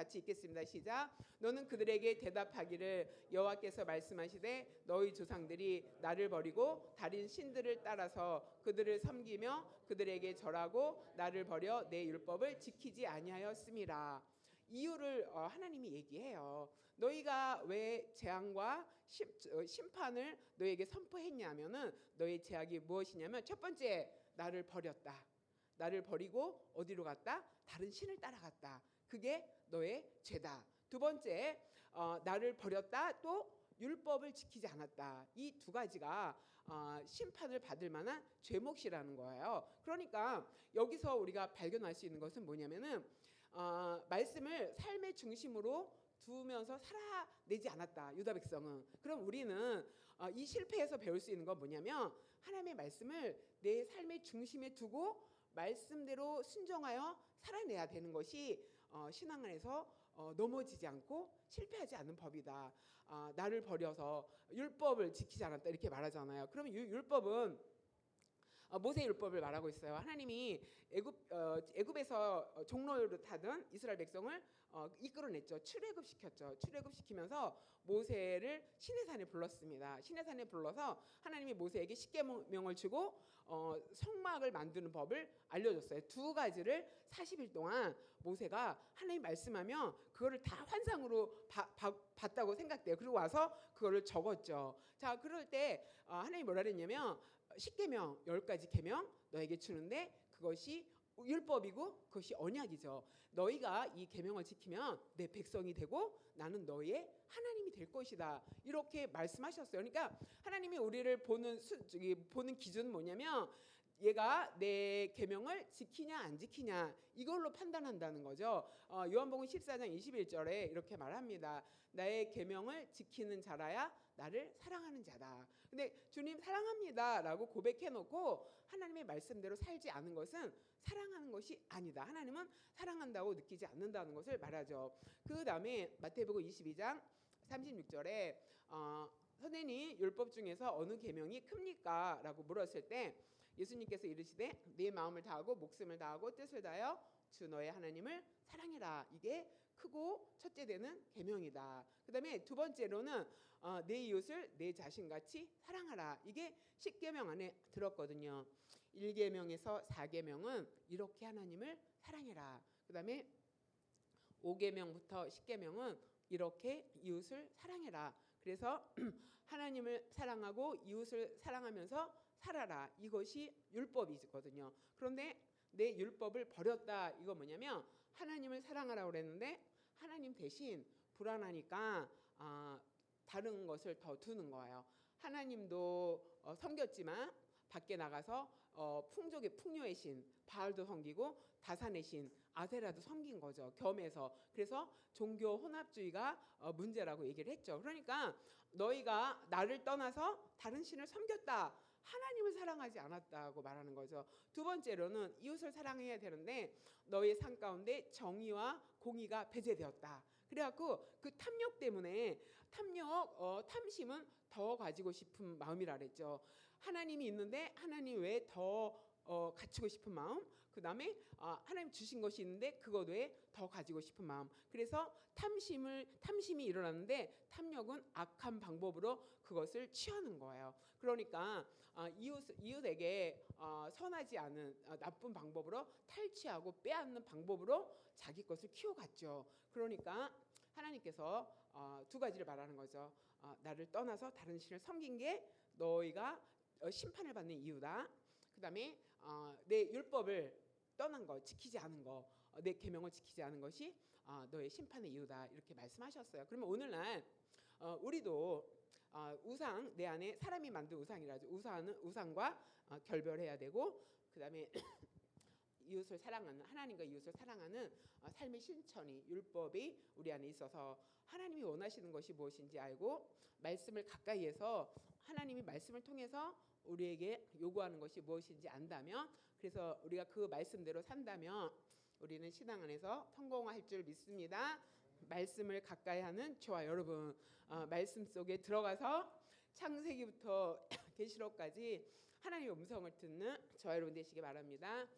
같이 읽겠습니다. 시작. 너는 그들에게 대답하기를 여호와께서 말씀하시되 너희 조상들이 나를 버리고 다른 신들을 따라서 그들을 섬기며 그들에게 절하고 나를 버려 내 율법을 지키지 아니하였음이라. 이유를 하나님이 얘기해요. 너희가 왜 재앙과 심판을 너에게 선포했냐면은 너의 죄악이 무엇이냐면 첫 번째 나를 버렸다. 나를 버리고 어디로 갔다? 다른 신을 따라갔다. 그게 너의 죄다. 두 번째 나를 버렸다. 또 율법을 지키지 않았다. 이 두 가지가 심판을 받을 만한 죄목이라는 거예요. 그러니까 여기서 우리가 발견할 수 있는 것은 뭐냐면은 말씀을 삶의 중심으로 두면서 살아내지 않았다. 유다 백성은. 그럼 우리는 이 실패에서 배울 수 있는 건 뭐냐면 하나님의 말씀을 내 삶의 중심에 두고 말씀대로 순종하여 살아내야 되는 것이 신앙 안에서 넘어지지 않고 실패하지 않는 법이다. 나를 버려서 율법을 지키지 않았다 이렇게 말하잖아요. 그러면 율법은 모세 율법을 말하고 있어요. 하나님이 애굽에서 종로를 타던 이스라엘 백성을 이끌어냈죠. 출애굽시켰죠. 출애굽시키면서 모세를 시내산에 불렀습니다. 시내산에 불러서 하나님이 모세에게 십계명을 주고 성막을 만드는 법을 알려줬어요. 두 가지를 40일 동안 모세가 하나님 말씀하면 그거를 다 환상으로 봤다고 생각돼요. 그리고 와서 그거를 적었죠. 자, 그럴 때 하나님이 뭐라 그랬냐면 십계명 10가지 계명 너에게 주는데 그것이 율법이고 그것이 언약이죠. 너희가 이 계명을 지키면 내 백성이 되고 나는 너희의 하나님이 될 것이다. 이렇게 말씀하셨어요. 그러니까 하나님이 우리를 보는 기준은 뭐냐면 얘가 내 계명을 지키냐 안 지키냐 이걸로 판단한다는 거죠. 요한복음 14장 21절에 이렇게 말합니다. 나의 계명을 지키는 자라야 나를 사랑하는 자다. 근데 주님 사랑합니다라고 고백해놓고 하나님의 말씀대로 살지 않은 것은 사랑하는 것이 아니다. 하나님은 사랑한다고 느끼지 않는다는 것을 말하죠. 그 다음에 마태복음 22장 36절에 선생님 율법 중에서 어느 계명이 큽니까? 라고 물었을 때 예수님께서 이르시되 네 마음을 다하고 목숨을 다하고 뜻을 다하여 주 너의 하나님을 사랑해라. 이게 크고 첫째 되는 계명이다. 그 다음에 두 번째로는 내 이웃을 내 자신같이 사랑하라. 이게 10계명 안에 들었거든요. 1계명에서 4계명은 이렇게 하나님을 사랑해라. 그 다음에 5계명부터 10계명은 이렇게 이웃을 사랑해라. 그래서 하나님을 사랑하고 이웃을 사랑하면서 살아라. 이것이 율법이거든요. 그런데 내 율법을 버렸다. 이거 뭐냐면 하나님을 사랑하라고 그랬는데 하나님 대신 불안하니까 다른 것을 더 두는 거예요. 하나님도 섬겼지만 밖에 나가서 풍요의 신 바알도 섬기고 다산의 신 아세라도 섬긴 거죠. 겸해서. 그래서 종교 혼합주의가 문제라고 얘기를 했죠. 그러니까 너희가 나를 떠나서 다른 신을 섬겼다. 하나님을 사랑하지 않았다고 말하는 거죠. 두 번째로는 이웃을 사랑해야 되는데 너의 삶 가운데 정의와 공의가 배제되었다. 그래갖고 그 탐욕 때문에 탐심은 더 가지고 싶은 마음이라 그랬죠. 하나님이 있는데 하나님 외에 더 갖추고 싶은 마음, 그 다음에 하나님 주신 것이 있는데 그것 외에 더 가지고 싶은 마음. 그래서 탐심이 일어나는데 탐욕은 악한 방법으로 그것을 취하는 거예요. 그러니까 이웃에게 선하지 않은 나쁜 방법으로 탈취하고 빼앗는 방법으로 자기 것을 키워갔죠. 그러니까 하나님께서 두 가지를 말하는 거죠. 나를 떠나서 다른 신을 섬긴 게 너희가 심판을 받는 이유다. 그 다음에 내 율법을 떠난 거, 지키지 않은 거, 내 계명을 지키지 않은 것이 너의 심판의 이유다. 이렇게 말씀하셨어요. 그러면 오늘날 우리도 우상, 내 안에 사람이 만든 우상이라죠. 우상과 결별해야 되고 그 다음에 이웃을 사랑하는 하나님과 이웃을 사랑하는 삶의 실천이 율법이 우리 안에 있어서 하나님이 원하시는 것이 무엇인지 알고 말씀을 가까이에서 하나님이 말씀을 통해서 우리에게 요구하는 것이 무엇인지 안다면 그래서 우리가 그 말씀대로 산다면 우리는 신앙 안에서 성공할 줄 믿습니다. 말씀을 가까이 하는 저와 여러분 말씀 속에 들어가서 창세기부터 계시록까지 하나님의 음성을 듣는 저와 여러분 되시기 바랍니다.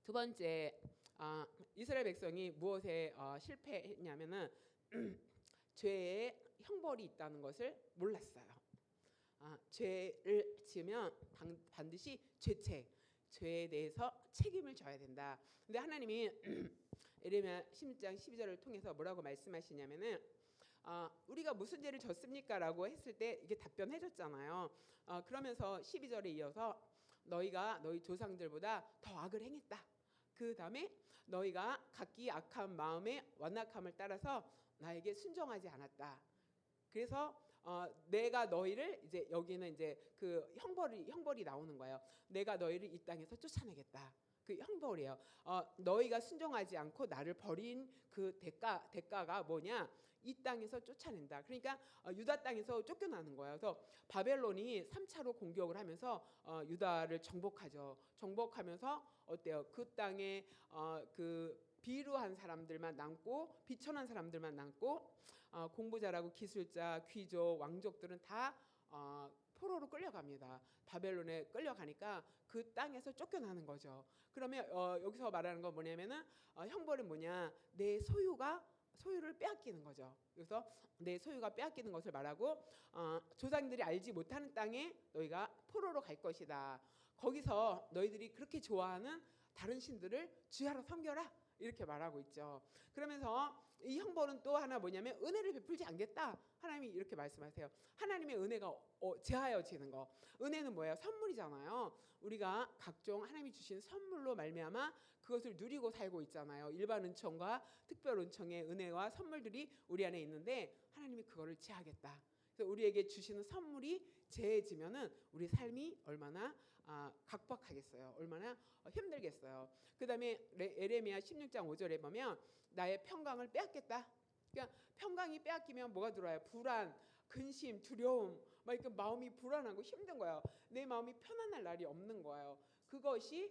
두 번째 이스라엘 백성이 무엇에 실패했냐면은 죄의 형벌이 있다는 것을 몰랐어요. 죄를 지으면 반드시 죄에 대해서 책임을 져야 된다. 근데 하나님이 에레미야 16장 12절을 통해서 뭐라고 말씀하시냐면은 우리가 무슨 죄를 졌습니까? 라고 했을 때 이게 답변해 줬잖아요. 그러면서 12절에 이어서 너희가 너희 조상들보다 더 악을 행했다. 그 다음에 너희가 각기 악한 마음의 완악함을 따라서 나에게 순종하지 않았다. 그래서 내가 너희를 이제 여기는 이제 그 형벌이 나오는 거예요. 내가 너희를 이 땅에서 쫓아내겠다. 그 형벌이에요. 너희가 순종하지 않고 나를 버린 그 대가가 뭐냐? 이 땅에서 쫓아낸다. 그러니까 유다 땅에서 쫓겨나는 거예요. 그래서 바벨론이 3차로 공격을 하면서 유다를 정복하죠. 정복하면서 어때요? 그 땅에 그 비루한 사람들만 남고 비천한 사람들만 남고 공부 잘하고 기술자, 귀족, 왕족들은 다 포로로 끌려갑니다. 바벨론에 끌려가니까 그 땅에서 쫓겨나는 거죠. 그러면 여기서 말하는 건 뭐냐면은 형벌은 뭐냐? 내 소유를 빼앗기는 거죠. 그래서 내 소유가 빼앗기는 것을 말하고 조상들이 알지 못하는 땅에 너희가 포로로 갈 것이다. 거기서 너희들이 그렇게 좋아하는 다른 신들을 주야로 섬겨라. 이렇게 말하고 있죠. 그러면서 이 형벌은 또 하나 뭐냐면 은혜를 베풀지 않겠다. 하나님이 이렇게 말씀하세요. 하나님의 은혜가 제하여지는 거. 은혜는 뭐예요? 선물이잖아요. 우리가 각종 하나님이 주신 선물로 말미암아 그것을 누리고 살고 있잖아요. 일반 은총과 특별 은총의 은혜와 선물들이 우리 안에 있는데 하나님이 그거를 제하겠다. 그래서 우리에게 주시는 선물이 제해지면은 우리 삶이 얼마나 각박하겠어요. 얼마나 힘들겠어요. 그다음에 에레미야 16장 5절에 보면 나의 평강을 빼앗겠다. 그러니까 평강이 빼앗기면 뭐가 들어와요? 불안, 근심, 두려움, 막 이렇게 마음이 불안하고 힘든 거예요. 내 마음이 편안할 날이 없는 거예요. 그것이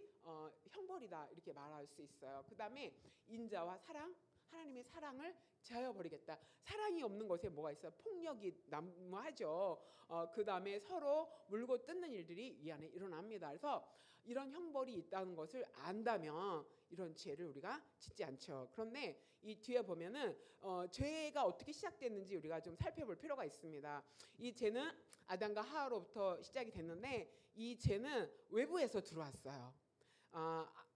형벌이다 이렇게 말할 수 있어요. 그다음에 인자와 사랑, 하나님의 사랑을 제하여 버리겠다. 사랑이 없는 것에 뭐가 있어요? 폭력이 난무하죠. 그다음에 서로 물고 뜯는 일들이 이 안에 일어납니다. 그래서 이런 형벌이 있다는 것을 안다면 이런 죄를 우리가 짓지 않죠. 그런데 이 뒤에 보면은 죄가 어떻게 시작됐는지 우리가 좀 살펴볼 필요가 있습니다. 이 죄는 아담과 하와로부터 시작이 됐는데 이 죄는 외부에서 들어왔어요.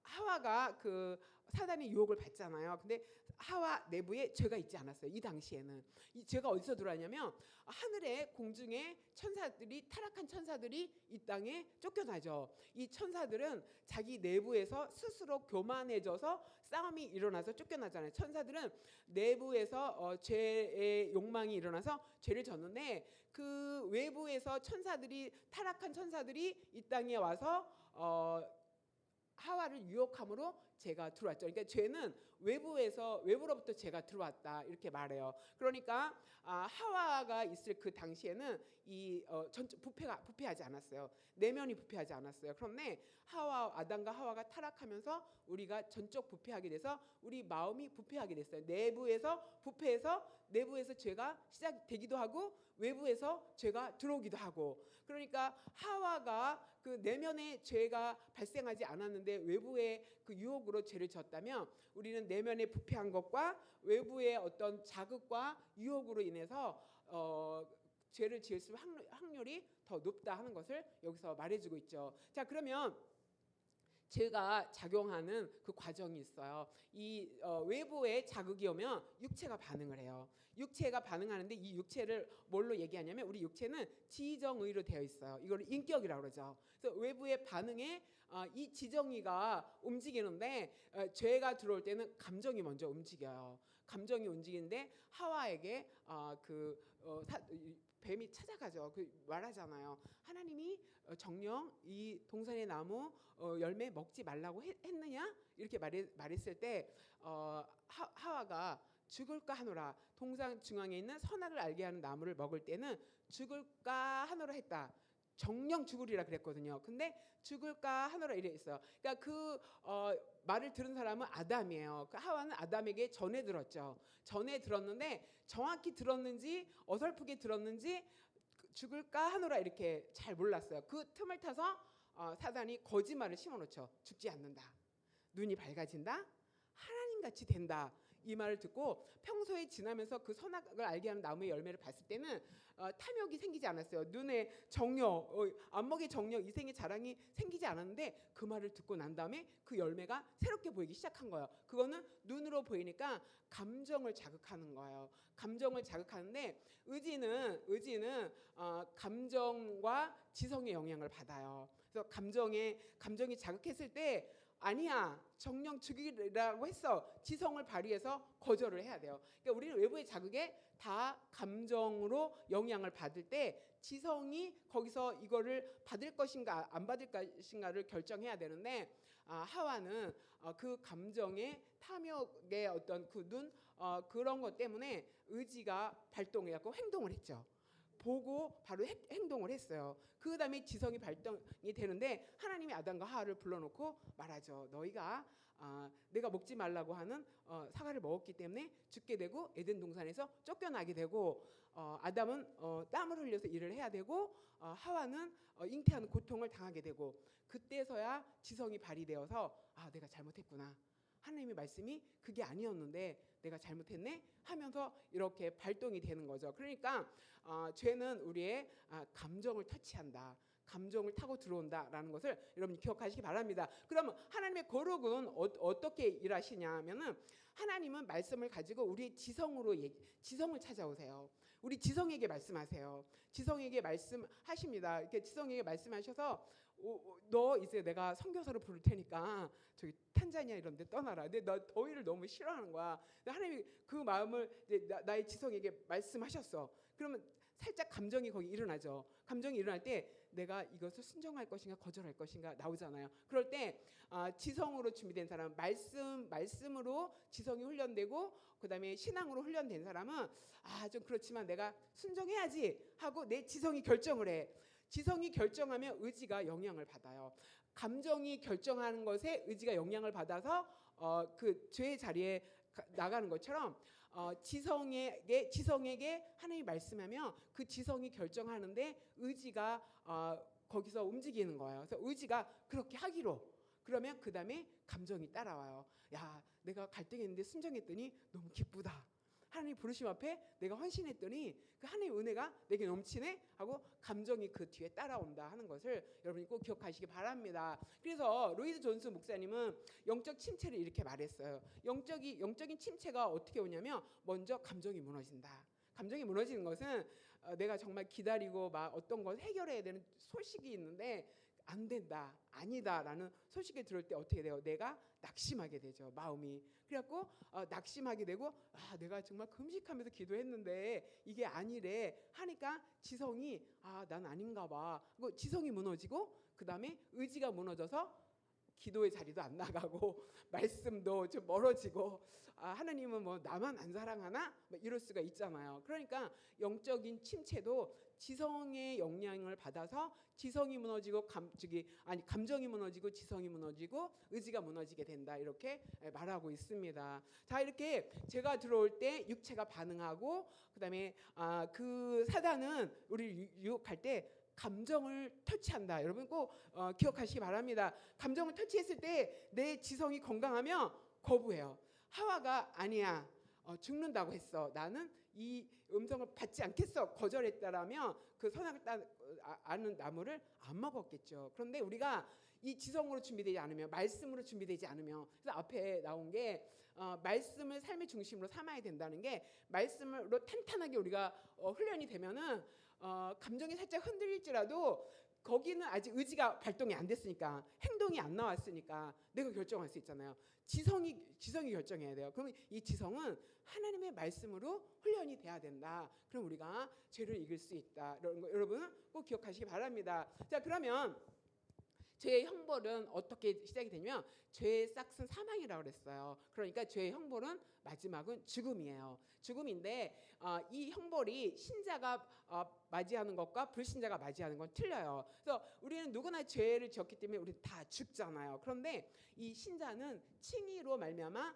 하와가 그 사단의 유혹을 받잖아요. 근데 하와 내부에 죄가 있지 않았어요. 이 당시에는 이 죄가 어디서 들어왔냐면 하늘에 공중에 천사들이 타락한 천사들이 이 땅에 쫓겨나죠. 이 천사들은 자기 내부에서 스스로 교만해져서 싸움이 일어나서 쫓겨나잖아요. 천사들은 내부에서 죄의 욕망이 일어나서 죄를 졌는데 그 외부에서 타락한 천사들이 이 땅에 와서 하와를 유혹함으로 죄가 들어왔죠. 그러니까 죄는 외부로부터 죄가 들어왔다 이렇게 말해요. 그러니까 하와가 있을 그 당시에는 이 부패하지 않았어요. 내면이 부패하지 않았어요. 그런데 아담과 하와가 타락하면서 우리가 전적 부패하게 돼서 우리 마음이 부패하게 됐어요. 내부에서 부패해서 내부에서 죄가 시작되기도 하고 외부에서 죄가 들어오기도 하고. 그러니까 하와가 그 내면에 죄가 발생하지 않았는데 외부의 그 유혹으로 죄를 졌다면 우리는 내면에 부패한 것과 외부의 어떤 자극과 유혹으로 인해서 죄를 지을 수 있는 확률이 더 높다 하는 것을 여기서 말해주고 있죠. 자, 그러면 죄가 작용하는 그 과정이 있어요. 이 외부의 자극이 오면 육체가 반응을 해요. 육체가 반응하는데 이 육체를 뭘로 얘기하냐면 우리 육체는 지정의로 되어 있어요. 이걸 인격이라고 그러죠. 그래서 외부의 반응에 이 지정의가 움직이는데 죄가 들어올 때는 감정이 먼저 움직여요. 감정이 움직이는데 하와에게 뱀이 찾아가죠. 말하잖아요. 하나님이 정녕 이 동산의 나무 열매 먹지 말라고 했느냐? 이렇게 말했을 때 하와가 죽을까 하노라. 동산 중앙에 있는 선악을 알게 하는 나무를 먹을 때는 죽을까 하노라 했다. 정령 죽으리라 그랬거든요. 근데 죽을까 하노라 이래 있어요. 그러니까 그 말을 들은 사람은 아담이에요. 그 하와는 아담에게 전해 들었죠. 전해 들었는데 정확히 들었는지 어설프게 들었는지 죽을까 하노라 이렇게 잘 몰랐어요. 그 틈을 타서 사단이 거짓말을 심어놓죠. 죽지 않는다. 눈이 밝아진다. 하나님 같이 된다. 이 말을 듣고 평소에 지나면서 그 선악을 알게 하는 나무의 열매를 봤을 때는 탐욕이 생기지 않았어요. 눈에 정력, 안목의 정력, 이생의 자랑이 생기지 않았는데 그 말을 듣고 난 다음에 그 열매가 새롭게 보이기 시작한 거예요. 그거는 눈으로 보이니까 감정을 자극하는 거예요. 감정을 자극하는데 의지는 감정과 지성의 영향을 받아요. 그래서 감정이 자극했을 때 아니야, 정령 죽이라고 했어. 지성을 발휘해서 거절을 해야 돼요. 그러니까 우리는 외부의 자극에 다 감정으로 영향을 받을 때 지성이 거기서 이거를 받을 것인가 안 받을 것인가를 결정해야 되는데 하와는 그 감정의 탐욕의 어떤 그런 것 때문에 의지가 발동해갖고 행동을 했죠. 보고 바로 행동을 했어요. 그 다음에 지성이 발동이 되는데 하나님이 아담과 하와를 불러놓고 말하죠. 너희가 내가 먹지 말라고 하는 사과를 먹었기 때문에 죽게 되고 에덴 동산에서 쫓겨나게 되고 아담은 땀을 흘려서 일을 해야 되고 하와는 잉태하는 고통을 당하게 되고 그때서야 지성이 발휘되어서 내가 잘못했구나. 하나님의 말씀이 그게 아니었는데 내가 잘못했네 하면서 이렇게 발동이 되는 거죠. 그러니까 죄는 우리의 감정을 터치한다. 감정을 타고 들어온다라는 것을 여러분 기억하시기 바랍니다. 그러면 하나님의 거룩은 어떻게 일하시냐면은 하나님은 말씀을 가지고 우리의 지성을 찾아오세요. 우리 지성에게 말씀하세요. 지성에게 말씀하십니다. 이렇게 지성에게 말씀하셔서 너 이제 내가 선교사를 부를 테니까 저기 탄자니아 이런 데 떠나라. 근데 나 더위를 너무 싫어하는 거야. 하나님이 그 마음을 이제 나의 지성에게 말씀하셨어. 그러면 살짝 감정이 거기 일어나죠. 감정이 일어날 때 내가 이것을 순종할 것인가 거절할 것인가 나오잖아요. 그럴 때 지성으로 준비된 사람, 말씀으로 지성이 훈련되고 그다음에 신앙으로 훈련된 사람은 좀 그렇지만 내가 순종해야지 하고 내 지성이 결정을 해. 지성이 결정하면 의지가 영향을 받아요. 감정이 결정하는 것에 의지가 영향을 받아서 그 죄의 자리에 나가는 것처럼 지성에게 하나님이 말씀하면 그 지성이 결정하는데 의지가 거기서 움직이는 거예요. 그래서 의지가 그렇게 하기로 그러면 그 다음에 감정이 따라와요. 야, 내가 갈등했는데 순종했더니 너무 기쁘다. 하나님 부르심 앞에 내가 헌신했더니 그 하나님의 은혜가 내게 넘치네 하고 감정이 그 뒤에 따라온다 하는 것을 여러분이 꼭 기억하시기 바랍니다. 그래서 로이드 존스 목사님은 영적 침체를 이렇게 말했어요. 영적인 침체가 어떻게 오냐면 먼저 감정이 무너진다. 감정이 무너지는 것은 내가 정말 기다리고 막 어떤 걸 해결해야 되는 소식이 있는데 안 된다, 아니다라는 소식을 들을 때 어떻게 돼요? 내가 낙심하게 되죠. 마음이. 그래갖고 낙심하게 되고 내가 정말 금식하면서 기도했는데 이게 아니래 하니까 지성이 난 아닌가 봐. 지성이 무너지고 그 다음에 의지가 무너져서 기도의 자리도 안 나가고 말씀도 좀 멀어지고 하나님은 뭐 나만 안 사랑하나? 이럴 수가 있잖아요. 그러니까 영적인 침체도 지성의 영향을 받아서 지성이 무너지고 감정이 무너지고 지성이 무너지고 의지가 무너지게 된다. 이렇게 말하고 있습니다. 자, 이렇게 죄가 들어올 때 육체가 반응하고 그다음에 그 사단은 우리를 유혹할 때 감정을 터치한다. 여러분 꼭 기억하시기 바랍니다. 감정을 터치했을 때 내 지성이 건강하면 거부해요. 하와가 아니야. 죽는다고 했어. 나는 이 음성을 받지 않겠어. 거절했다라면 그 선악을 아는 나무를 안 먹었겠죠. 그런데 우리가 이 지성으로 준비되지 않으면 말씀으로 준비되지 않으면 그래서 앞에 나온 게 말씀을 삶의 중심으로 삼아야 된다는 게 말씀으로 탄탄하게 우리가 훈련이 되면은 감정이 살짝 흔들릴지라도 거기는 아직 의지가 발동이 안 됐으니까 행동이 안 나왔으니까 내가 결정할 수 있잖아요. 지성이 결정해야 돼요. 그러면 이 지성은 하나님의 말씀으로 훈련이 돼야 된다. 그럼 우리가 죄를 이길 수 있다. 이런 거 여러분 꼭 기억하시기 바랍니다. 자, 그러면 죄의 형벌은 어떻게 시작이 되냐면 죄의 싹은 사망이라고 그랬어요. 그러니까 죄의 형벌은 마지막은 죽음이에요. 죽음인데 이 형벌이 신자가 맞이하는 것과 불신자가 맞이하는 건 틀려요. 그래서 우리는 누구나 죄를 지었기 때문에 우리 다 죽잖아요. 그런데 이 신자는 칭의로 말미암아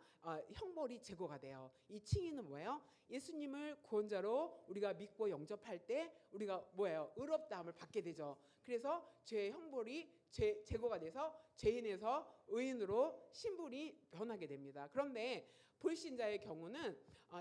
형벌이 제거가 돼요. 이 칭의는 뭐예요? 예수님을 구원자로 우리가 믿고 영접할 때 우리가 뭐예요? 의롭다함을 받게 되죠. 그래서 죄의 형벌이 제거가 돼서 죄인에서 의인으로 신분이 변하게 됩니다. 그런데 불신자의 경우는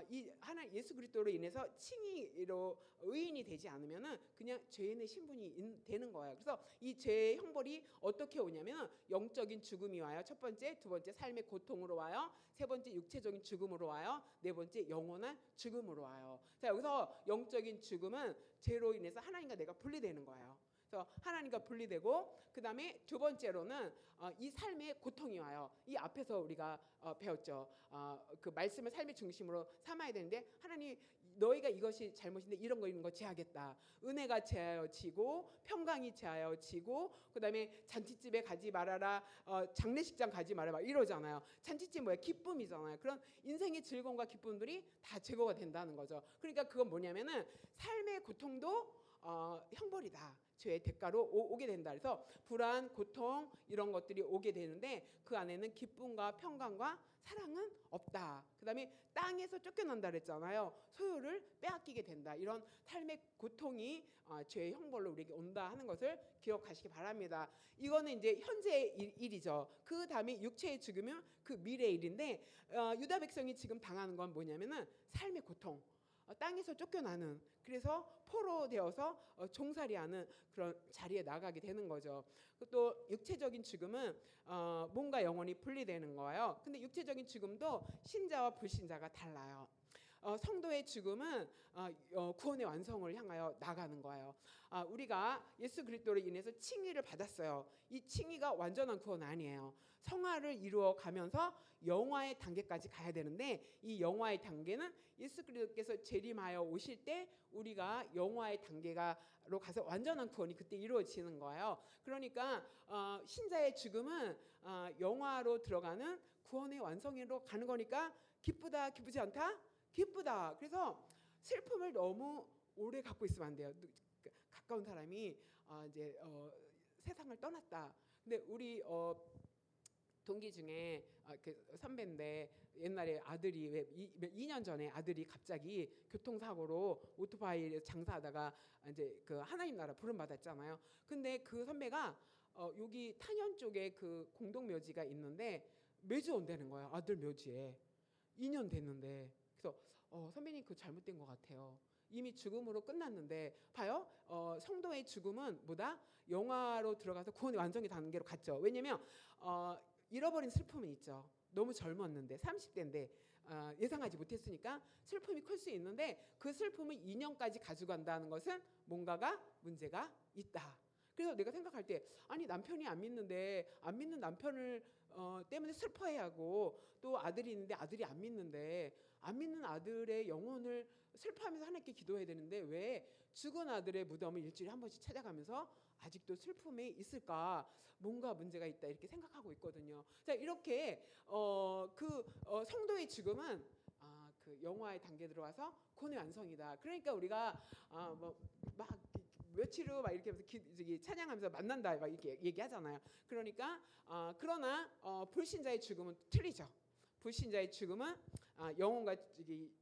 이 하나 예수 그리스도로 인해서 칭의로 의인이 되지 않으면은 그냥 죄인의 신분이 되는 거예요. 그래서 이 죄의 형벌이 어떻게 오냐면 영적인 죽음이 와요. 첫 번째, 두 번째 삶의 고통으로 와요. 세 번째 육체적인 죽음으로 와요. 네 번째 영원한 죽음으로 와요. 자, 여기서 영적인 죽음은 죄로 인해서 하나님과 내가 분리되는 거예요. 그래서 하나님과 분리되고 그 다음에 두 번째로는 이 삶의 고통이 와요. 이 앞에서 우리가 배웠죠. 그 말씀을 삶의 중심으로 삼아야 되는데 하나님 너희가 이것이 잘못인데 이런 거 제하겠다. 은혜가 제하여지고 평강이 제하여지고 그 다음에 잔치집에 가지 말아라. 장례식장 가지 말아라. 이러잖아요. 잔치집 뭐야? 기쁨이잖아요. 그런 인생의 즐거움과 기쁨들이 다 제거가 된다는 거죠. 그러니까 그건 뭐냐면은 삶의 고통도 형벌이다. 죄의 대가로 오게 된다. 그래서 불안, 고통 이런 것들이 오게 되는데 그 안에는 기쁨과 평강과 사랑은 없다. 그 다음에 땅에서 쫓겨난다 그랬잖아요. 소유를 빼앗기게 된다. 이런 삶의 고통이 죄의 형벌로 우리에게 온다 하는 것을 기억하시기 바랍니다. 이거는 이제 현재의 일이죠. 그 다음에 육체의 죽음은 그 미래의 일인데 유다 백성이 지금 당하는 건 뭐냐면은 삶의 고통. 땅에서 쫓겨나는 그래서 포로 되어서 종살이하는 그런 자리에 나가게 되는 거죠. 또 육체적인 죽음은 몸과 영혼이 분리되는 거예요. 근데 육체적인 죽음도 신자와 불신자가 달라요. 성도의 죽음은 구원의 완성을 향하여 나가는 거예요. 우리가 예수 그리스도로 인해서 칭의를 받았어요. 이 칭의가 완전한 구원 아니에요. 성화를 이루어 가면서 영화의 단계까지 가야 되는데 이 영화의 단계는 예수 그리스도께서 재림하여 오실 때 우리가 영화의 단계로 가서 완전한 구원이 그때 이루어지는 거예요. 그러니까 신자의 죽음은 영화로 들어가는 구원의 완성으로 가는 거니까 기쁘다, 기쁘지 않다? 기쁘다. 그래서 슬픔을 너무 오래 갖고 있으면 안 돼요. 가까운 사람이 이제 세상을 떠났다. 근데 우리 동기 중에 그 선배인데 옛날에 아들이 2년 전에 아들이 갑자기 교통사고로 오토바이 장사하다가 이제 그 하나님 나라 부름 받았잖아요. 근데 그 선배가 여기 탄현 쪽에 그 공동묘지가 있는데 매주 온다는 거예요. 아들 묘지에 2년 됐는데. 그래서 선배님 그 잘못된 것 같아요. 이미 죽음으로 끝났는데 봐요. 성도의 죽음은 뭐다? 영화로 들어가서 구원의 완전히 단계로 갔죠. 왜냐면 잃어버린 슬픔은 있죠. 너무 젊었는데 30대인데 예상하지 못했으니까 슬픔이 클 수 있는데 그 슬픔을 2년까지 가져간다는 것은 뭔가가 문제가 있다. 그래서 내가 생각할 때 아니 남편이 안 믿는데 안 믿는 남편을 때문에 슬퍼해야 하고 또 아들이 있는데 아들이 안 믿는데 안 믿는 아들의 영혼을 슬퍼하면서 하나님께 기도해야 되는데 왜 죽은 아들의 무덤을 일주일에 한 번씩 찾아가면서 아직도 슬픔에 있을까? 뭔가 문제가 있다 이렇게 생각하고 있거든요. 자 이렇게 성도의 죽음은 그 영화의 단계에 들어와서 구원의 완성이다. 그러니까 우리가 막 며칠 후 막 이렇게 하면서 찬양하면서 만난다 막 이렇게 얘기하잖아요. 그러니까 그러나 불신자의 죽음은 틀리죠. 불신자의 죽음은 영혼과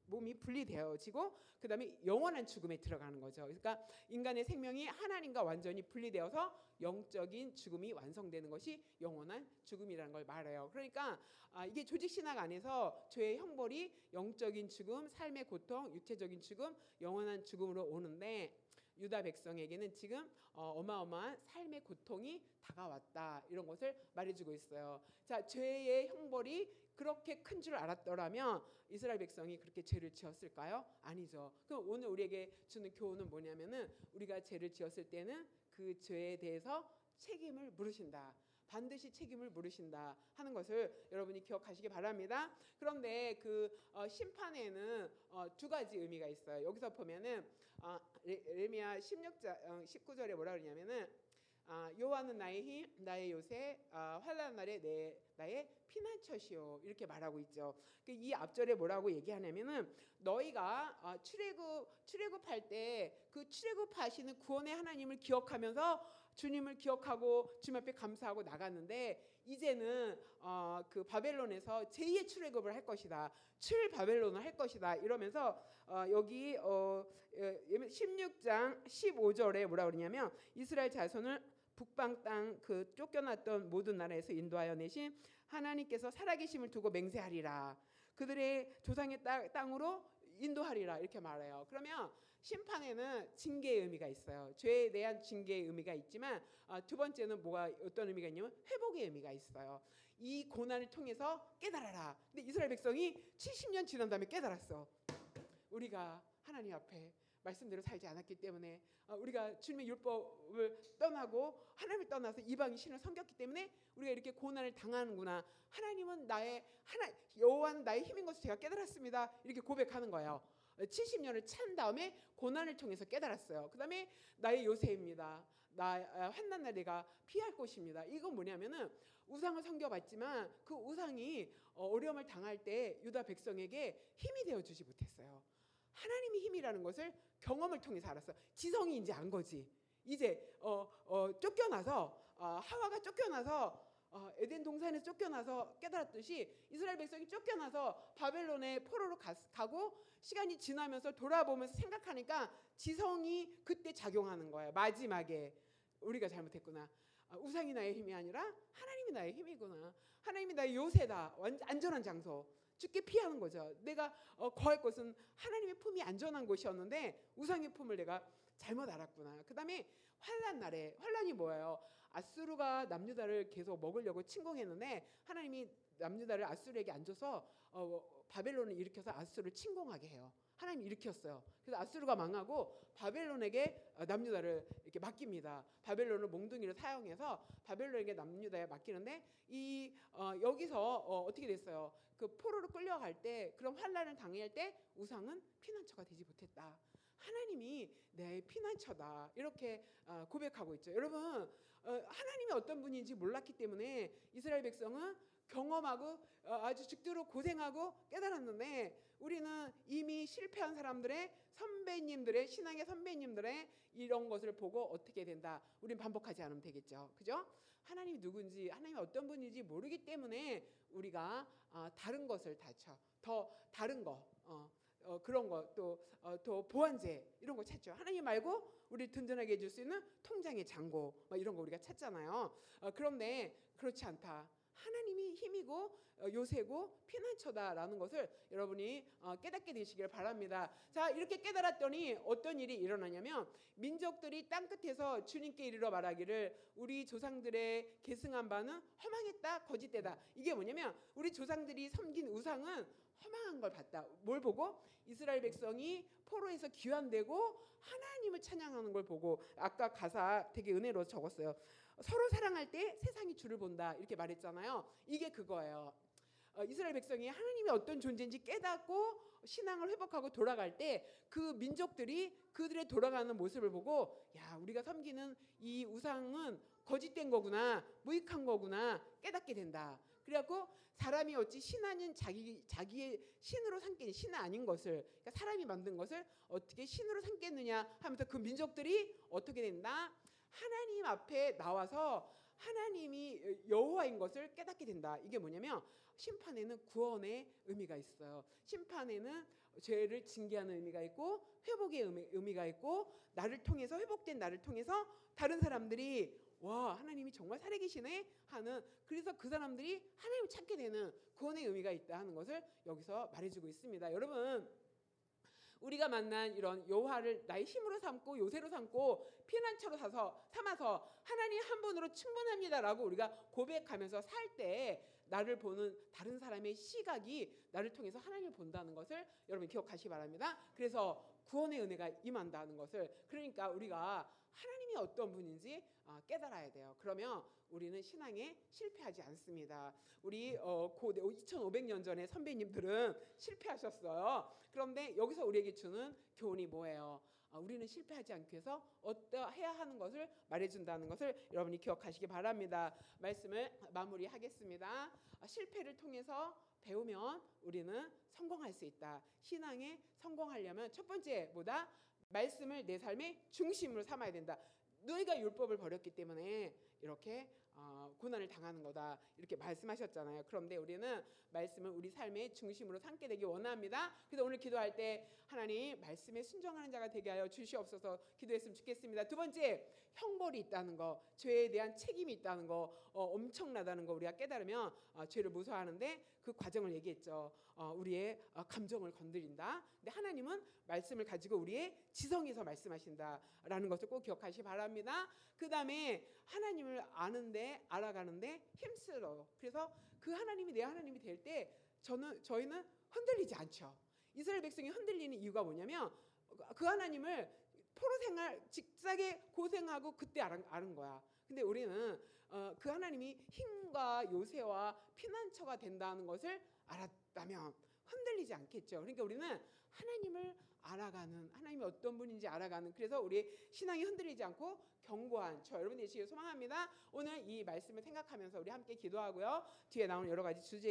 몸이 분리되어지고 그 다음에 영원한 죽음에 들어가는 거죠. 그러니까 인간의 생명이 하나님과 완전히 분리되어서 영적인 죽음이 완성되는 것이 영원한 죽음이라는 걸 말해요. 그러니까 이게 조직신학 안에서 죄의 형벌이 영적인 죽음, 삶의 고통, 육체적인 죽음, 영원한 죽음으로 오는데 유다 백성에게는 지금 어마어마한 삶의 고통이 다가왔다 이런 것을 말해주고 있어요. 자, 죄의 형벌이 그렇게 큰 줄 알았더라면 이스라엘 백성이 그렇게 죄를 지었을까요? 아니죠. 그럼 오늘 우리에게 주는 교훈은 뭐냐면은 우리가 죄를 지었을 때는 그 죄에 대해서 책임을 물으신다. 반드시 책임을 물으신다 하는 것을 여러분이 기억하시기 바랍니다. 그런데 그 심판에는 두 가지 의미가 있어요. 여기서 보면은 레미야 16장 19절에 뭐라 그러냐면은 여호와는 나의 힘, 나의 요새, 환난 날에 나의 피난처시오 이렇게 말하고 있죠. 이 앞절에 뭐라고 얘기하냐면은 너희가 출애굽할 때 그 출애굽하시는 구원의 하나님을 기억하면서 주님을 기억하고 주님 앞에 감사하고 나갔는데 이제는 그 바벨론에서 제2의 출애굽을 할 것이다. 출바벨론을 할 것이다. 이러면서 여기 16장 15절에 뭐라 그러냐면 이스라엘 자손을 북방 땅 그 쫓겨났던 모든 나라에서 인도하여 내신 하나님께서 살아계심을 두고 맹세하리라. 그들의 조상의 땅으로 인도하리라 이렇게 말해요. 그러면 심판에는 징계의 의미가 있어요. 죄에 대한 징계의 의미가 있지만 두 번째는 어떤 의미가 있냐면 회복의 의미가 있어요. 이 고난을 통해서 깨달아라. 근데 이스라엘 백성이 70년 지난 다음에 깨달았어. 우리가 하나님 앞에 말씀대로 살지 않았기 때문에 우리가 주님의 율법을 떠나고 하나님을 떠나서 이방인 신을 섬겼기 때문에 우리가 이렇게 고난을 당하는구나. 하나님은 여호와는 나의 힘인 것을 제가 깨달았습니다. 이렇게 고백하는 거예요. 70년을 찬 다음에 고난을 통해서 깨달았어요. 그 다음에 나의 요새입니다. 환난 날 내가 피할 곳입니다. 이건 뭐냐면은 우상을 섬겨봤지만 그 우상이 어려움을 당할 때 유다 백성에게 힘이 되어주지 못했어요. 하나님이 힘이라는 것을 경험을 통해서 알았어. 지성이 이제 안 거지. 이제 쫓겨나서 하와가 쫓겨나서 에덴 동산에서 쫓겨나서 깨달았듯이 이스라엘 백성이 쫓겨나서 바벨론의 포로로 가고 시간이 지나면서 돌아보면서 생각하니까 지성이 그때 작용하는 거예요. 마지막에 우리가 잘못했구나. 우상이 나의 힘이 아니라 하나님이 나의 힘이구나. 하나님이 나의 요새다. 안전한 장소. 죽게 피하는 거죠. 내가 거할 곳은 하나님의 품이 안전한 곳이었는데 우상의 품을 내가 잘못 알았구나. 그 다음에 환란 날에, 환란이 뭐예요? 아수르가 남유다를 계속 먹으려고 침공했는데 하나님이 남유다를 아수르에게 안 줘서 바벨론을 일으켜서 아수르를 침공하게 해요. 하나님이 일으켰어요. 그래서 아수르가 망하고 바벨론에게 남유다를 이렇게 맡깁니다. 바벨론을 몽둥이를 사용해서 바벨론에게 남유다에 맡기는데 여기서 어떻게 됐어요? 그 포로로 끌려갈 때 그런 환란을 당할 때 우상은 피난처가 되지 못했다. 하나님이 내 피난처다. 이렇게 고백하고 있죠. 여러분 하나님이 어떤 분인지 몰랐기 때문에 이스라엘 백성은 경험하고 아주 죽도록 고생하고 깨달았는데 우리는 이미 실패한 사람들의 선배님들의 신앙의 선배님들의 이런 것을 보고 어떻게 된다. 우린 반복하지 않으면 되겠죠. 그죠? 하나님이 누군지 하나님이 어떤 분인지 모르기 때문에 우리가 다른 것을 더 다른 거 그런 거 또 보완제 이런 거 찾죠. 하나님 말고 우리 든든하게 해줄 수 있는 통장의 잔고 이런 거 우리가 찾잖아요. 그런데 그렇지 않다. 하나님이 힘이고 요새고 피난처다라는 것을 여러분이 깨닫게 되시길 바랍니다. 자, 이렇게 깨달았더니 어떤 일이 일어나냐면 민족들이 땅끝에서 주님께 이르러 말하기를 우리 조상들의 계승한 바는 허망했다 거짓되다. 이게 뭐냐면 우리 조상들이 섬긴 우상은 허망한 걸 봤다. 뭘 보고? 이스라엘 백성이 포로에서 귀환되고 하나님을 찬양하는 걸 보고 아까 가사 되게 은혜로 적었어요. 서로 사랑할 때 세상이 주를 본다 이렇게 말했잖아요. 이게 그거예요. 이스라엘 백성이 하나님이 어떤 존재인지 깨닫고 신앙을 회복하고 돌아갈 때 그 민족들이 그들의 돌아가는 모습을 보고 야 우리가 섬기는 이 우상은 거짓된 거구나 무익한 거구나 깨닫게 된다. 그래갖고 사람이 어찌 신 아닌 자기의 신으로 삼겠느냐 신 아닌 것을 그러니까 사람이 만든 것을 어떻게 신으로 삼겠느냐 하면서 그 민족들이 어떻게 된다? 하나님 앞에 나와서 하나님이 여호와인 것을 깨닫게 된다. 이게 뭐냐면 심판에는 구원의 의미가 있어요. 심판에는 죄를 징계하는 의미가 있고 회복의 의미가 있고 나를 통해서 회복된 나를 통해서 다른 사람들이 와 하나님이 정말 살아계시네 하는 그래서 그 사람들이 하나님을 찾게 되는 구원의 의미가 있다 하는 것을 여기서 말해주고 있습니다. 여러분 우리가 만난 이런 여호와를 나의 힘으로 삼고 요새로 삼고 피난처로 삼아서 하나님 한 분으로 충분합니다라고 우리가 고백하면서 살 때 나를 보는 다른 사람의 시각이 나를 통해서 하나님을 본다는 것을 여러분 기억하시기 바랍니다. 그래서 구원의 은혜가 임한다는 것을 그러니까 우리가 하나님이 어떤 분인지 깨달아야 돼요. 그러면 우리는 신앙에 실패하지 않습니다. 우리 2500년 전에 선배님들은 실패하셨어요. 그런데 여기서 우리에게 주는 교훈이 뭐예요? 우리는 실패하지 않기 위해서 어떠해야 하는 것을 말해준다는 것을 여러분이 기억하시기 바랍니다. 말씀을 마무리하겠습니다. 실패를 통해서 배우면 우리는 성공할 수 있다. 신앙에 성공하려면 첫 번째 뭐다? 말씀을 내 삶의 중심으로 삼아야 된다. 너희가 율법을 버렸기 때문에 이렇게 고난을 당하는 거다 이렇게 말씀하셨잖아요. 그런데 우리는 말씀을 우리 삶의 중심으로 삼게 되기 원합니다. 그래서 오늘 기도할 때 하나님 말씀에 순종하는 자가 되게 하여 주시옵소서 기도했으면 좋겠습니다. 두 번째, 형벌이 있다는 거, 죄에 대한 책임이 있다는 거, 엄청나다는 거 우리가 깨달으면 죄를 무서워하는데 그 과정을 얘기했죠. 우리의 감정을 건드린다. 근데 하나님은 말씀을 가지고 우리의 지성에서 말씀하신다라는 것을 꼭 기억하시기 바랍니다. 그 다음에 하나님을 아는데 알아가는데 힘쓰러. 그래서 그 하나님이 내 하나님이 될 때 저희는 흔들리지 않죠. 이스라엘 백성이 흔들리는 이유가 뭐냐면 그 하나님을 포로 생활 직사게 고생하고 그때 아는 거야. 근데 우리는 그 하나님이 힘과 요새와 피난처가 된다는 것을 알았다면 흔들리지 않겠죠. 그러니까 우리는 하나님을 알아가는, 하나님이 어떤 분인지 알아가는, 그래서 우리 신앙이 흔들리지 않고 견고한 저 여러분 되시길 소망합니다. 오늘 이 말씀을 생각하면서 우리 함께 기도하고요. 뒤에 나오는 여러 가지 주제